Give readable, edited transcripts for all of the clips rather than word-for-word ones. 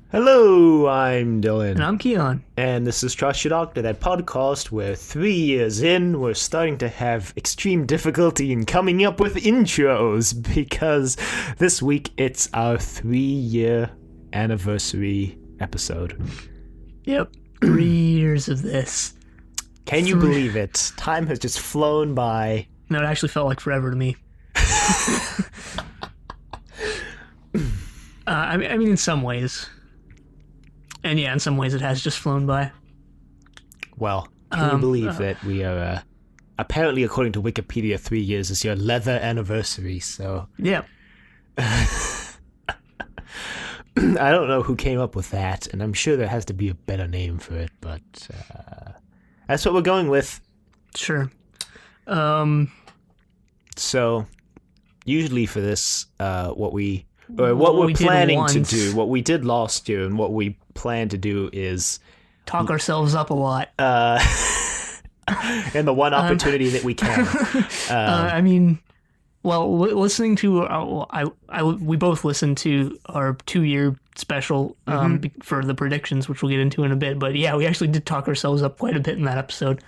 Hello, I'm Dylan. And I'm Keon. And this is Trust Your Doctor, that podcast where 3 years in, we're starting to have extreme difficulty in coming up with intros because this week it's our 3-year anniversary episode. Yep, 3 years of this. Can you believe it? Time has just flown by. No, it actually felt like forever to me. I mean, in some ways. And yeah, in some ways it has just flown by. Well, can you believe that we are, apparently according to Wikipedia, 3 years is your leather anniversary, so... Yeah. I don't know who came up with that, and I'm sure there has to be a better name for it, but that's what we're going with. Sure. So, usually for this, what we're planning to do, what we did last year, and what we plan to do is talk ourselves up a lot. And the one opportunity that we can. I mean, well, listening to we both listened to our 2-year special for the predictions, which we'll get into in a bit. But yeah, we actually did talk ourselves up quite a bit in that episode.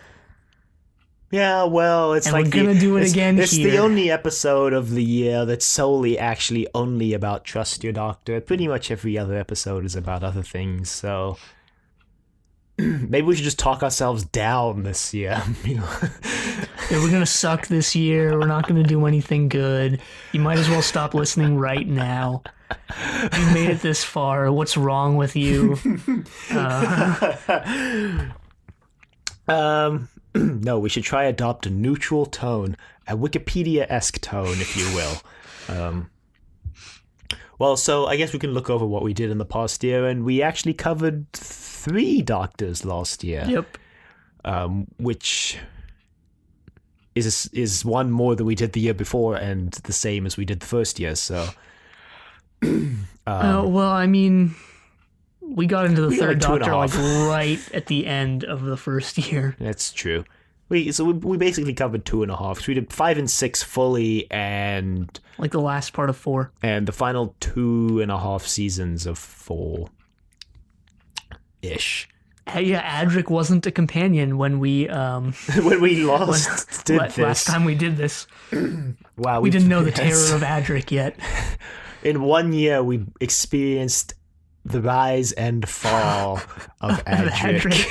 Yeah, well, it's and like we're gonna do it again It's here. the only episode of the year that's solely actually only about Trust Your Doctor. Pretty much every other episode is about other things, so maybe we should just talk ourselves down this year. Yeah, we're gonna suck this year. We're not gonna do anything good. You might as well stop listening right now. You made it this far. What's wrong with you? No, we should try adopt a neutral tone, a Wikipedia-esque tone, if you will. Well, so I guess we can look over what we did in the past year, and we actually covered 3 Doctors last year. Yep. Which is one more than we did the year before, and the same as we did the first year. So, Well, I mean, we got into the third got Doctor 2.5. right at the end of the first year. That's true. We basically covered 2.5. So we did 5 and 6 fully, and Like the last part of 4. the final 2.5 seasons of 4-ish. Yeah, Adric wasn't a companion when we When we last last time we did this. Wow, We didn't know the terror of Adric yet. In 1 year, we experienced the rise and fall of Adric.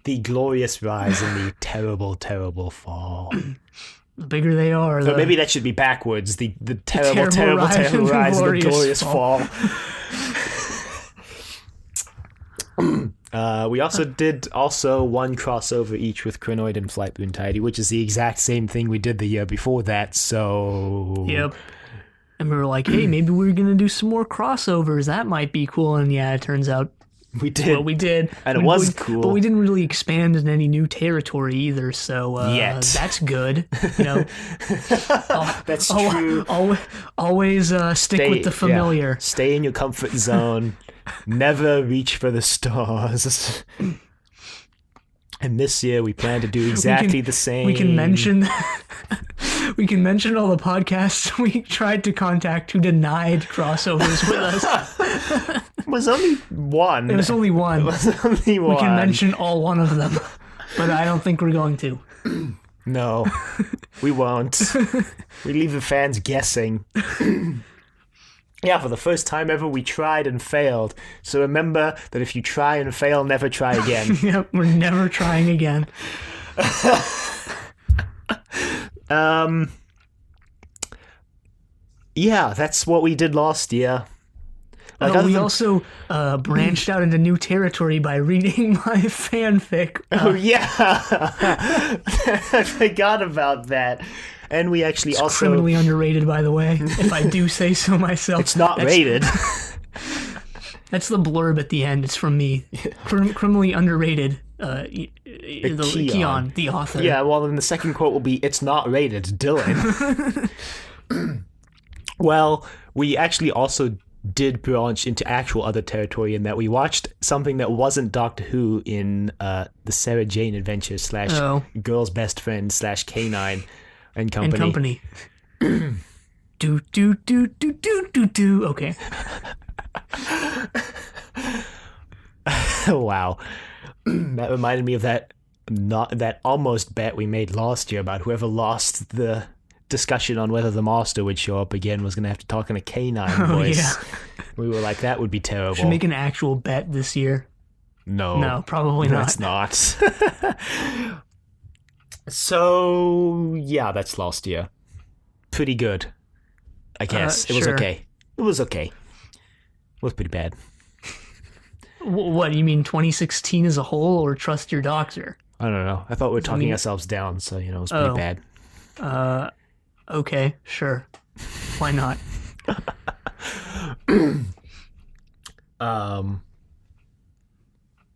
The glorious rise and the terrible, terrible fall. The bigger they are, So maybe that should be backwards. The terrible, terrible, terrible rise and the glorious fall. We also did one crossover each with Crinoid and Flight Boon Tidy, which is the exact same thing we did the year before that, so... Yep. And we were like, hey, maybe we're going to do some more crossovers. That might be cool. And yeah, it turns out we did. Well, we did. And it was cool. But we didn't really expand in any new territory either, so that's good. You know, That's true. Always stick with the familiar. Yeah. Stay in your comfort zone. Never reach for the stars. And this year we plan to do exactly the same. We can mention all the podcasts we tried to contact who denied crossovers with us. It was only one. It was only one. It was only one. We can mention all one of them, but I don't think we're going to. No, we won't. We leave the fans guessing. Yeah, for the first time ever, we tried and failed. So remember that if you try and fail, never try again. Yep, we're never trying again. Yeah, that's what we did last year. We also branched out into new territory by reading my fanfic. Oh, yeah. I forgot about that. And we actually It's also... criminally underrated, by the way, if I do say so myself. It's not rated. That's the blurb at the end. It's from me. Criminally underrated. Keon, the author. Yeah, well, then the second quote will be, "It's not rated, Dylan." Well, we actually also did branch into actual other territory in that we watched something that wasn't Doctor Who in the Sarah Jane Adventures / Girl's Best Friend / K9 and Company. Do do do do do do do. Okay. Wow. That reminded me of that almost bet we made last year about whoever lost the discussion on whether the master would show up again was going to have to talk in a canine voice. Yeah. We were like, that would be terrible. Should make an actual bet this year. No, probably not. That's not. So, yeah, that's last year. Pretty good, I guess. It was okay. It was okay. It was pretty bad. What, you mean 2016 as a whole, or Trust Your Doctor? I don't know. I thought we were talking ourselves down, so, it was pretty bad. Okay, sure. Why not?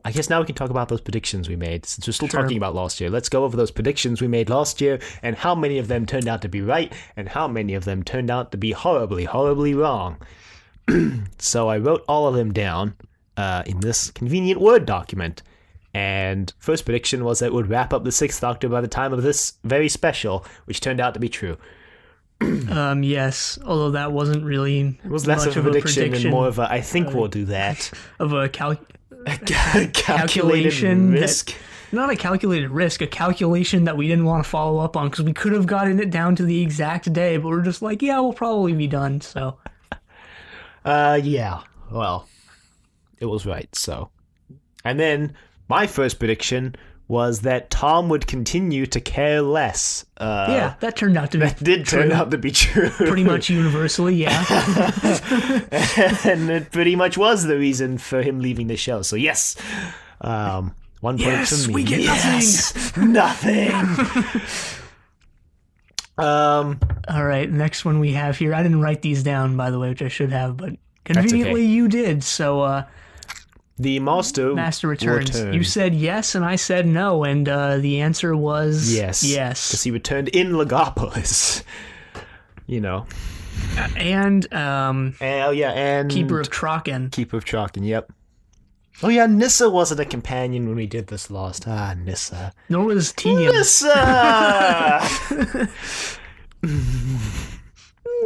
I guess now we can talk about those predictions we made. Since we're still talking about last year, let's go over those predictions we made last year and how many of them turned out to be right and how many of them turned out to be horribly, horribly wrong. So I wrote all of them down in this convenient Word document. And first prediction was that it would wrap up the Sixth Doctor by the time of this very special, which turned out to be true. Yes, although that wasn't really it was less much of a prediction and more of a, I think we'll do that. Of a calculated risk. Not a calculated risk, a calculation that we didn't want to follow up on because we could have gotten it down to the exact day, but we're just like, yeah, we'll probably be done, so. Yeah, well, it was right, so. And then my first prediction was that Tom would continue to care less. Yeah, that turned out to be That did turn out to be true. Pretty much universally, yeah. And it pretty much was the reason for him leaving the show. So yes, 1 point for me. We get nothing. All right, next one we have here. I didn't write these down, by the way, which I should have, but conveniently you did. So the Master returns. You said yes, and I said no, and the answer was yes. Because he returned in Legopolis. And and Keeper of Traken. Yep. Oh yeah, Nissa wasn't a companion when we did this last. Nissa. Nor was Tegan. Nissa.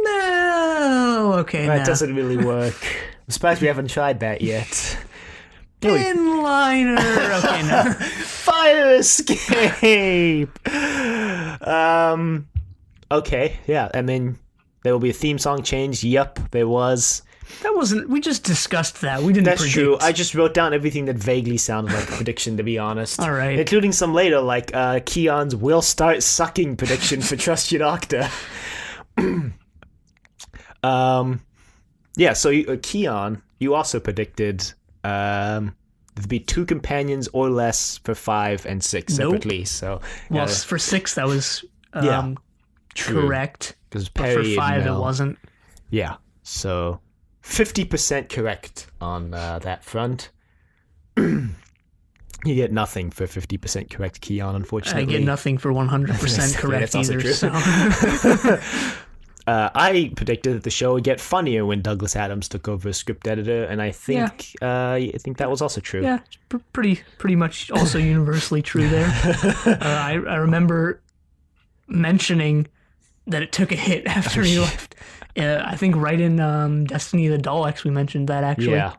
No. Okay. That doesn't really work. I'm surprised we haven't tried that yet. Inliner. Okay, no. Fire escape. Okay, yeah, and then there will be a theme song change. Yep, there was. That wasn't. We just discussed that. We didn't. That's predict. true. I just wrote down everything that vaguely sounded like a prediction, to be honest. All right, including some later, like Keon's "will start sucking" prediction for Trust Your Doctor. Yeah. So Keon, you also predicted there'd be 2 companions or less for 5 and 6 separately. So well, for 6 that was correct. Because but for 5 it wasn't. Yeah. So 50% correct on that front. You get nothing for 50% correct, Keon, unfortunately. I get nothing for 100% correct either. So. I predicted that the show would get funnier when Douglas Adams took over as script editor, and I think that was also true. Yeah, pretty much also universally true there. I remember mentioning that it took a hit after he left. I think right in Destiny of the Daleks we mentioned that, actually. Yeah.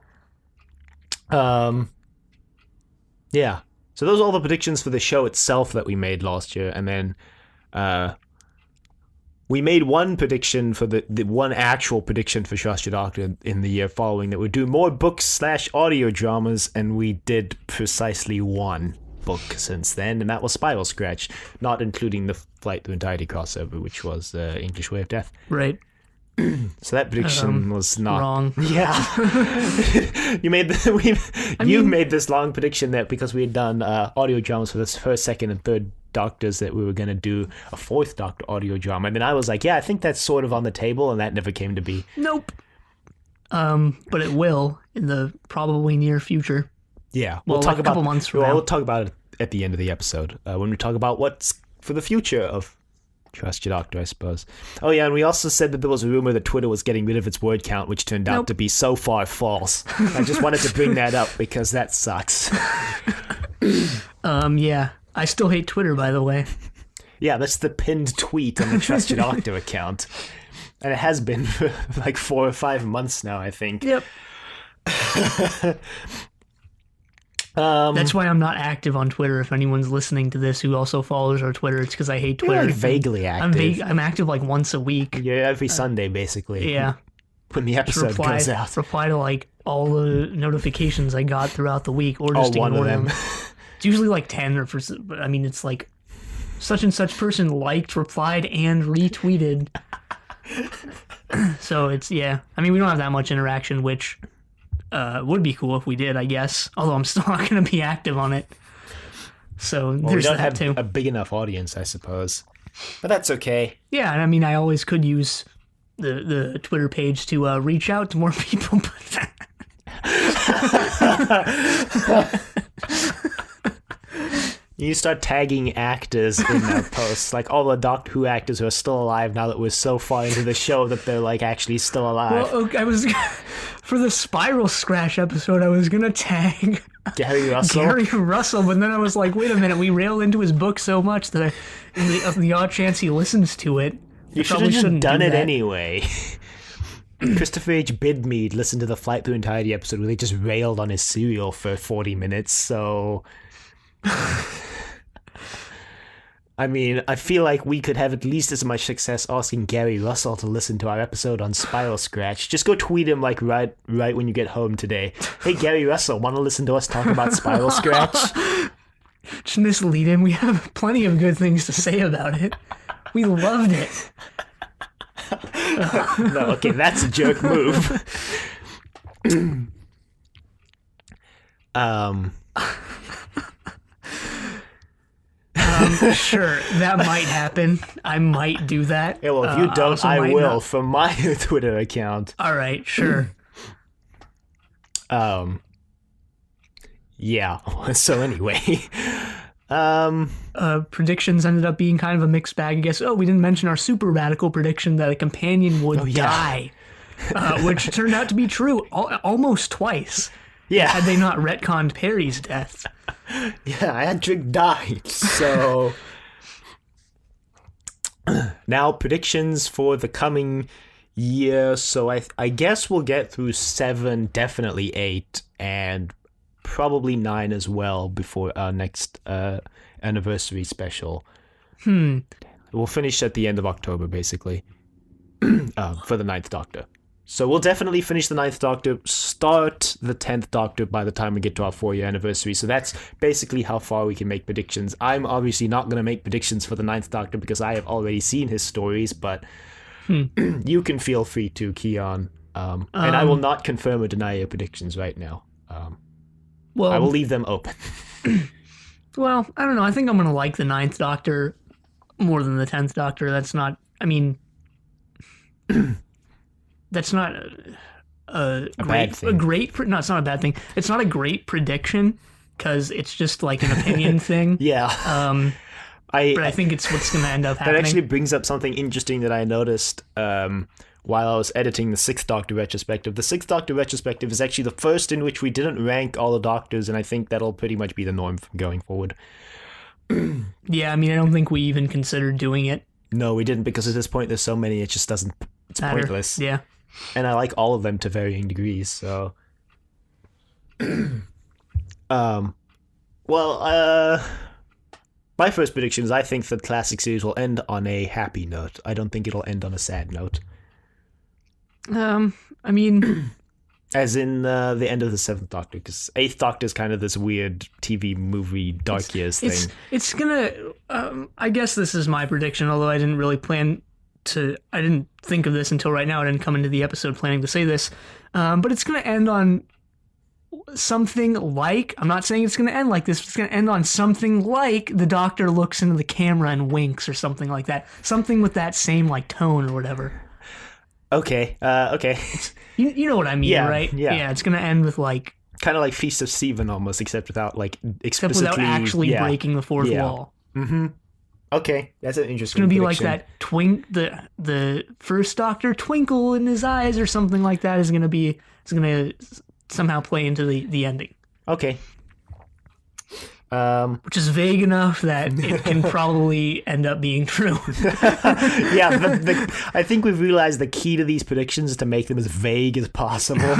Yeah. So those are all the predictions for the show itself that we made last year, and then we made one prediction for the one actual prediction for Trust Your Doctor in the year following that would do more books/audio dramas, and we did precisely one book since then, and that was Spiral Scratch, not including the Flight Through Entirety crossover, which was English Way of Death. Right. So that prediction was not wrong. Yeah, you made made this long prediction that because we had done audio dramas for this first, second, and third Doctors that we were going to do a 4th Doctor audio drama, and then I was like, yeah, I think that's sort of on the table, and that never came to be. Nope. But it will in the probably near future. Yeah, we'll talk about a couple months from now. We'll talk about it at the end of the episode when we talk about what's for the future of Trust Your Doctor, I suppose. Oh yeah, and we also said that there was a rumor that Twitter was getting rid of its word count, which turned out to be so far false. I just wanted to bring that up because that sucks. Yeah. I still hate Twitter, by the way. Yeah, that's the pinned tweet on the Trust Your Doctor account. And it has been for like 4 or 5 months now, I think. Yep. That's why I'm not active on Twitter. If anyone's listening to this who also follows our Twitter, it's because I hate Twitter. You're like vaguely active. I'm active like once a week. You're every Sunday, basically. Yeah. When the episode comes out. Reply to like all the notifications I got throughout the week, or just one of ignore them. them. It's usually like 10 but I mean, it's like such and such person liked, replied, and retweeted. So it's, yeah. I mean, we don't have that much interaction, which would be cool if we did, I guess. Although I'm still not going to be active on it. So Well, there's we don't that have too. a big enough audience, I suppose. But that's okay. Yeah, and I mean, I always could use the Twitter page to reach out to more people. But You start tagging actors in our posts, like all the Doctor Who actors who are still alive now that we're so far into the show that they're like actually still alive. well, okay, I was for the Spiral Scratch episode, I was gonna tag Gary Russell. Gary Russell, but then I was like, wait a minute, we railed into his book so much that in the odd chance he listens to it, You should have just done it anyway. Christopher H. Bidmead listened to the Flight Through Entirety episode where they just railed on his cereal for 40 minutes, so... I mean, I feel like we could have at least as much success asking Gary Russell to listen to our episode on Spiral Scratch. Just go tweet him like right when you get home today. Hey, Gary Russell, want to listen to us talk about Spiral Scratch? Just mislead him. We have plenty of good things to say about it. We loved it. No, okay, that's a jerk move. Sure, that might happen. I might do that. Yeah, well, if you don't, I will not. from my Twitter account. All right, sure. Yeah. So anyway, Predictions ended up being kind of a mixed bag, I guess. Oh, we didn't mention our super radical prediction that a companion would die, which turned out to be true almost twice. yeah, Had they not retconned Perry's death. yeah, Adric died. So now predictions for the coming year. So I guess we'll get through 7, definitely 8, and probably 9 as well before our next anniversary special. We'll finish at the end of October, basically, for the 9th Doctor. So we'll definitely finish the 9th Doctor, start the 10th Doctor by the time we get to our 4-year anniversary. So that's basically how far we can make predictions. I'm obviously not going to make predictions for the 9th Doctor because I have already seen his stories, but you can feel free to, Keon. And I will not confirm or deny your predictions right now. Well, I will leave them open. Well, I don't know. I think I'm going to like the 9th Doctor more than the 10th Doctor. That's not, I mean, that's not bad thing. No, it's not a bad thing. It's not a great prediction because it's just like an opinion thing. Yeah. But I think it's what's going to end up happening. That actually brings up something interesting that I noticed while I was editing the 6th Doctor retrospective. The 6th Doctor retrospective is actually the first in which we didn't rank all the Doctors, and I think that'll pretty much be the norm from going forward. Yeah, I mean, I don't think we even considered doing it. No, we didn't, because at this point there's so many, it just doesn't... It's matter. pointless. Yeah. And I like all of them to varying degrees, so... My first prediction is I think the classic series will end on a happy note. I don't think it'll end on a sad note. I mean... As in the end of the 7th Doctor, because 8th Doctor is kind of this weird TV movie Dark Years thing. It's gonna... I guess this is my prediction, although I didn't really plan to... I didn't think of this until right now. I didn't come into the episode planning to say this. But it's gonna end on something like... I'm not saying it's gonna end like this, but it's gonna end on something like the Doctor looks into the camera and winks or something like that. Something with that same, like, tone or whatever. Okay, okay. You know what I mean, Yeah, right? yeah. Yeah, it's gonna end with, like... Kind of like Feast of Stephen almost, except without, like, Except explicitly... without actually breaking the fourth wall. Mm-hmm. Okay, that's an interesting It's gonna be prediction. like that the first Doctor twinkle in his eyes or something like that is gonna somehow play into the ending. Okay. Which is vague enough that it can probably end up being true. Yeah, I think we've realized the key to these predictions is to make them as vague as possible.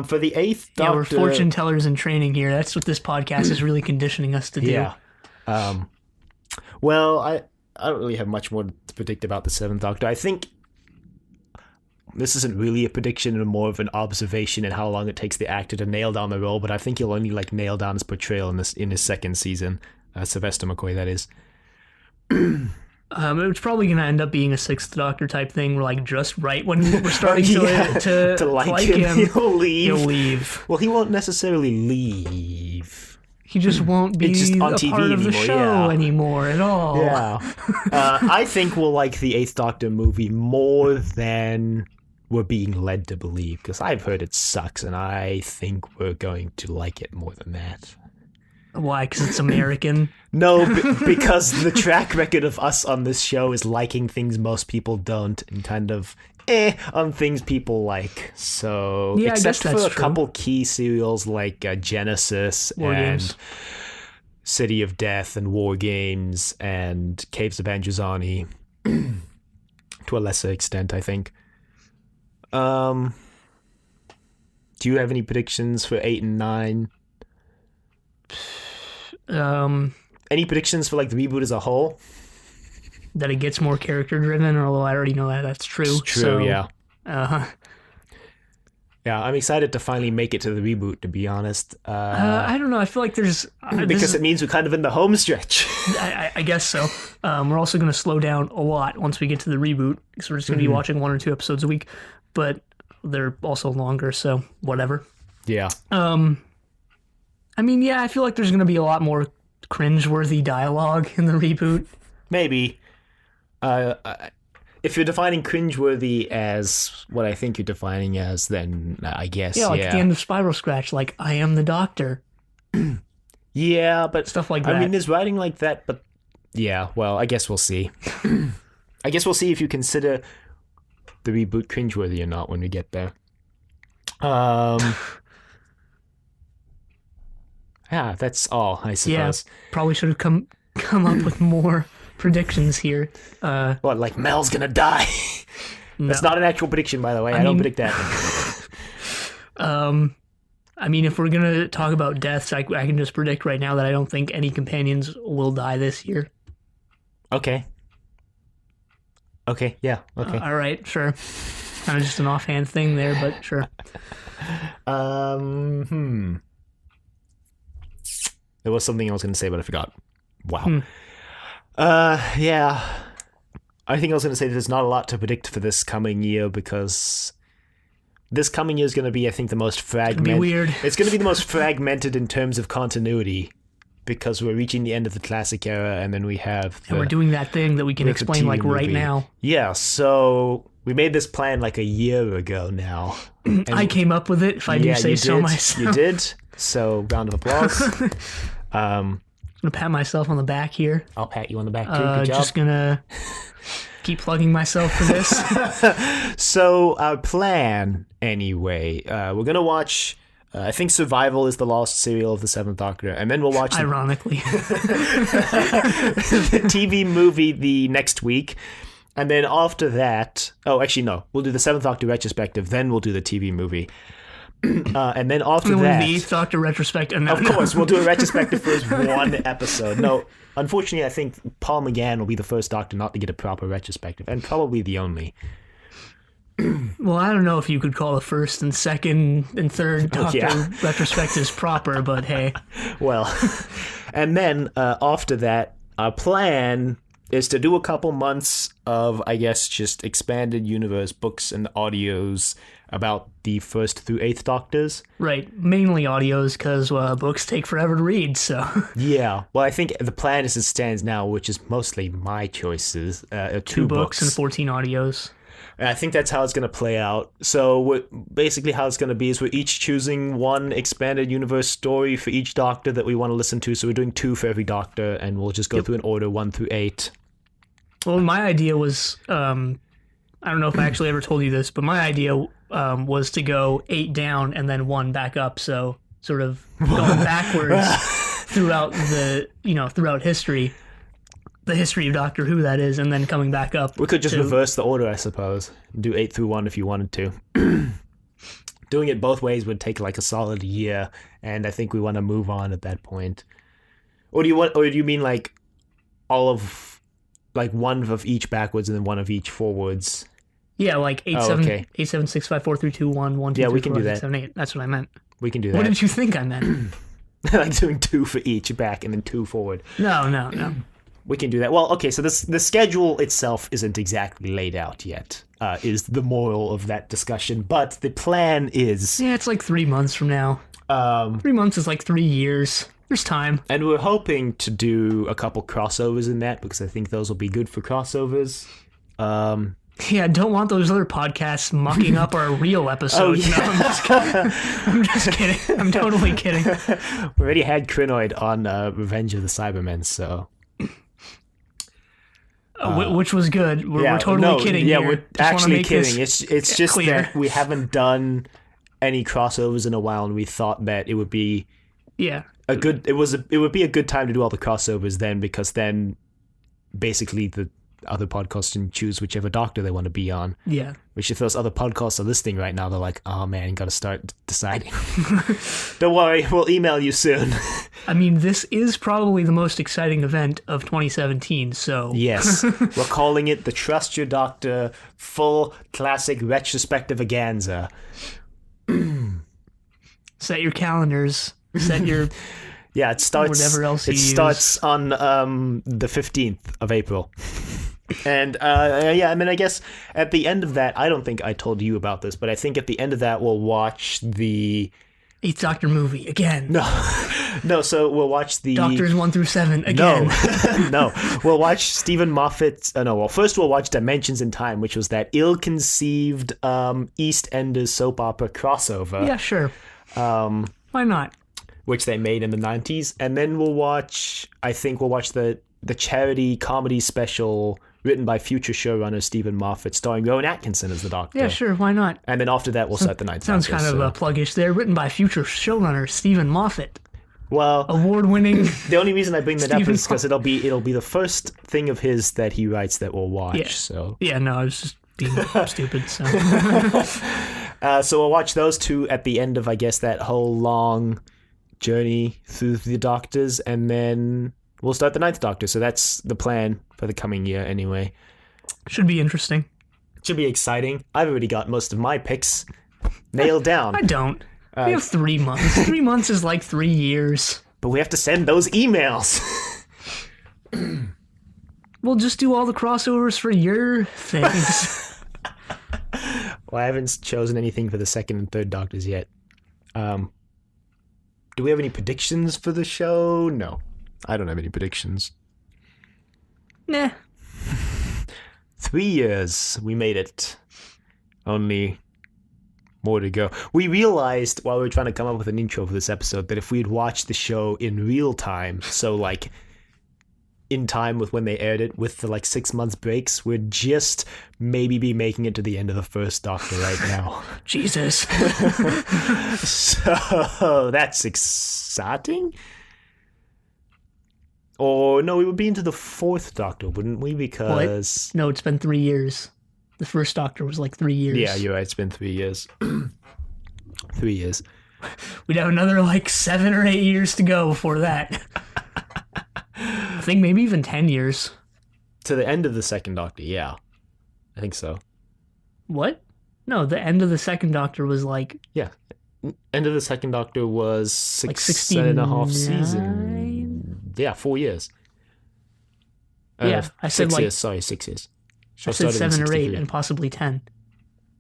For the eighth Doctor... Yeah, we're fortune tellers in training here. That's what this podcast is really conditioning us to do. Yeah. Well, I don't really have much more to predict about the seventh Doctor. I think this isn't really a prediction and more of an observation in how long it takes the actor to nail down the role, but I think he'll only nail down his portrayal in his second season. Sylvester McCoy, that is. It's probably going to end up being a sixth Doctor type thing, where just right when we're starting to like him, he'll leave. leave. Well, he won't necessarily leave. He just won't be just on a TV part of the anymore, show anymore at all. Yeah. I think we'll like the eighth Doctor movie more than we're being led to believe, because I've heard it sucks, and I think we're going to like it more than that. Why? Because it's American? No, because the track record of us on this show is liking things most people don't, and kind of on things people like. So, yeah, except for a true. couple key serials like Genesis War and Games. City of Death and War Games and Caves of Androzani, to a lesser extent, I think. Do you have any predictions for 8 and 9? Any predictions for the reboot as a whole? That it gets more character driven, although I already know that's true. It's true, so, yeah. Yeah, I'm excited to finally make it to the reboot, to be honest. I don't know. I feel like there's... because it means we're kind of in the home stretch. I guess so. We're also going to slow down a lot once we get to the reboot, because we're just going to be watching 1 or 2 episodes a week, but they're also longer, so whatever. Yeah. I feel like there's going to be a lot more cringeworthy dialogue in the reboot. Maybe. If you're defining cringeworthy as what I think you're defining as, then I guess, Yeah, at the end of Spiral Scratch, I am the Doctor. Yeah, but... Stuff like that. I mean, there's writing like that, but... Yeah, well, I guess we'll see. I guess we'll see if you consider the reboot cringeworthy or not when we get there. Yeah, that's all, I suppose. Yeah, probably should have come up with more predictions here. What, Mel's gonna die? No. That's not an actual prediction, by the way. I don't predict that. If we're gonna talk about deaths, I can just predict right now that I don't think any companions will die this year. Okay, yeah, okay. All right, sure. Kind of just an offhand thing there, but sure. There was something I was going to say, but I forgot. Wow. Yeah. I think I was going to say there's not a lot to predict for this coming year, because this coming year is going to be, I think, the most fragmented. It's going to be weird. It's going to be the most fragmented in terms of continuity, because we're reaching the end of the classic era, and then we have... And we're doing that thing that we can explain TV right movie. now. Yeah, so we made this plan a year ago now. And I came up with it, if I do say so myself. You did. So, round of applause. I'm going to pat myself on the back here. I'll pat you on the back, too. Good job. Just going to keep plugging myself for this. So, our plan, anyway, we're going to watch... I think Survival is the lost serial of the Seventh Doctor, and then we'll watch Ironically. the TV movie the next week, and then after that... Oh, actually, no. We'll do the Seventh Doctor retrospective, then we'll do the TV movie. And then after that... The Eighth Doctor retrospective. No, of course, we'll do a retrospective for his one episode. No, unfortunately, I think Paul McGann will be the first Doctor not to get a proper retrospective, and probably the only. Well, I don't know if you could call the first and second and third Doctor retrospectives proper, but hey. Well, and then after that, our plan is to do a couple months of, I guess, just expanded universe books and audios about the first through eighth Doctors. Right, mainly audios, because books take forever to read, so... Yeah, well, I think the plan as it stands now, which is mostly my choices, two books and 14 audios. And I think that's how it's going to play out. So basically how it's going to be is we're each choosing one expanded universe story for each Doctor that we want to listen to. So we're doing 2 for every Doctor, and we'll just go through an order 1 through 8. Well, my idea was, I don't know if I actually ever told you this, but my idea was to go 8 down and then 1 back up. So sort of going backwards throughout throughout history, the history of Doctor Who, that is, and then coming back up. We could just reverse the order, I suppose. Do 8 through 1 if you wanted to. Doing it both ways would take like a solid year, and I think we want to move on at that point. Or do you mean like all of, like one of each backwards and then one of each forwards? Yeah, like 8, 7, 6, 5, 4, 3, 2, 1, 1, 2, yeah, 3, we can 4, do 5, that. 6, 7, 8. That's what I meant. We can do that. What did you think I meant? Like doing 2 for each back and then 2 forward. No. We can do that. Well, okay, so the schedule itself isn't exactly laid out yet, is the moral of that discussion, but the plan is... Yeah, it's like 3 months from now. 3 months is like 3 years. There's time. And we're hoping to do a couple crossovers in that, because I think those will be good for crossovers. Yeah, I don't want those other podcasts mucking up our real episodes. Oh, yeah. No, I'm just kidding. I'm totally kidding. We already had Crinoid on Revenge of the Cybermen, so... Which was good. We're totally kidding. Yeah, here. we're Just actually kidding. It's just clear. that we haven't done any crossovers in a while, and we thought that it would be it would be a good time to do all the crossovers then, because then basically the other podcasts can choose whichever Doctor they want to be on. Yeah. Which if those other podcasts are listening right now, they're like, oh man, gotta start deciding. Don't worry, we'll email you soon. I mean, this is probably the most exciting event of 2017, so... Yes, we're calling it the Trust Your Doctor Full Classic Retrospectivaganza. Set your calendars. Set your... Yeah, it starts... Whatever else you use. Starts on the 15th of April. And, yeah, I mean, I guess at the end of that, I don't think I told you about this, but I think at the end of that, we'll watch the... 8th Doctor movie, again. No, so we'll watch the... Doctors 1 through 7, again. No. We'll watch Stephen Moffat's... first we'll watch Dimensions in Time, which was that ill-conceived EastEnders soap opera crossover. Yeah, sure. Why not? Which they made in the 90s. And then we'll watch the charity comedy special written by future showrunner Stephen Moffat, starring Rowan Atkinson as the Doctor. Yeah, sure, why not? And then after that, we'll start the ninth Sounds Doctor. kind of pluggish there. Written by future showrunner Stephen Moffat. Well, award-winning. The only reason I bring that up is because it'll be the first thing of his that he writes that we'll watch. Yeah. So yeah, no, I was just being stupid. So. So we'll watch those two at the end of, I guess, that whole long journey through the Doctors, and then we'll start the ninth Doctor. So that's the plan for the coming year, anyway. Should be interesting. Should be exciting. I've already got most of my picks nailed down. I don't. We have 3 months. 3 months is like 3 years. But we have to send those emails. We'll just do all the crossovers for your things. Well, I haven't chosen anything for the second and third Doctors yet. Do we have any predictions for the show? No. I don't have any predictions. Nah. 3 years. We made it. Only more to go. We realized while we were trying to come up with an intro for this episode that if we had watched the show in real time, so like in time with when they aired it, with the 6 months breaks, we'd just maybe be making it to the end of the first Doctor right now. Jesus. So that's exciting. Or no, we would be into the fourth Doctor, wouldn't we? Because no, it's been 3 years. The first Doctor was 3 years. Yeah, you're right. It's been 3 years. 3 years. We'd have another 7 or 8 years to go before that. I think maybe even 10 years. To the end of the second Doctor, yeah. I think so. What? No, the end of the second Doctor was Yeah. End of the second Doctor was 16 and a half seasons. Yeah, 4 years. Yeah, I said 6 years. Sorry, 6 years. I said 7 or 8 and possibly 10.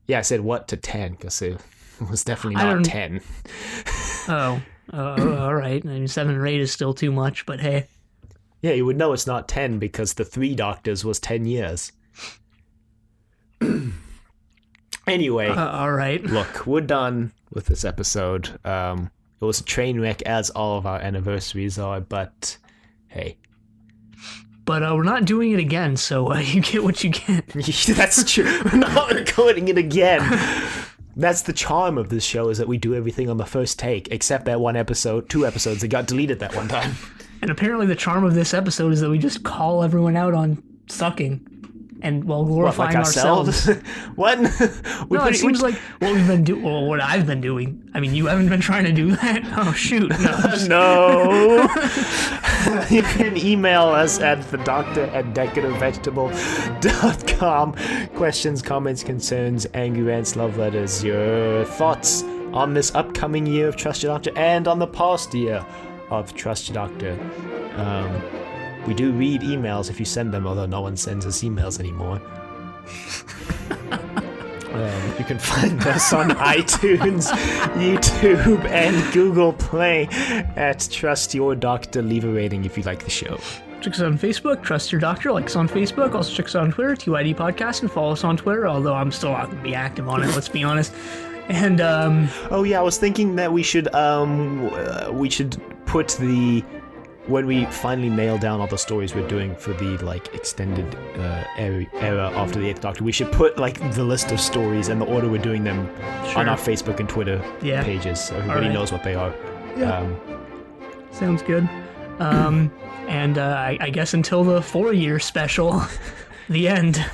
Yeah, I said what to 10 because it was definitely not 10. Oh, all right. I mean, 7 or 8 is still too much, but hey. Yeah, you would know it's not 10 because the 3 Doctors was 10 years. Anyway. All right. Look, we're done with this episode. It was a train wreck, as all of our anniversaries are, but hey. But we're not doing it again, so you get what you get. That's true. We're not recording it again. That's the charm of this show, is that we do everything on the first take, except that one episode, 2 episodes that got deleted that one time. And apparently the charm of this episode is that we just call everyone out on sucking. And while glorifying ourselves. What? It seems like what we've been doing. Well, what I've been doing. I mean, you haven't been trying to do that. Oh shoot! No. You can email us at thedoctor@decorativevegetable.com. Questions, comments, concerns, angry rants, love letters, your thoughts on this upcoming year of Trust Your Doctor and on the past year of Trust Your Doctor. We do read emails if you send them, although no one sends us emails anymore. You can find us on iTunes, YouTube, and Google Play at Trust Your Doctor. Leave a rating if you like the show. Check us out on Facebook, Trust Your Doctor. Like us on Facebook. Also check us out on Twitter, TYD Podcast, and follow us on Twitter, although I'm still not going to be active on it, let's be honest. And, oh yeah, I was thinking that we should put the... When we finally nail down all the stories we're doing for the extended era after the 8th Doctor, we should put the list of stories and the order we're doing them on our Facebook and Twitter pages, so everybody knows what they are. Yeah. Sounds good. And I guess until the 4-year special, the end.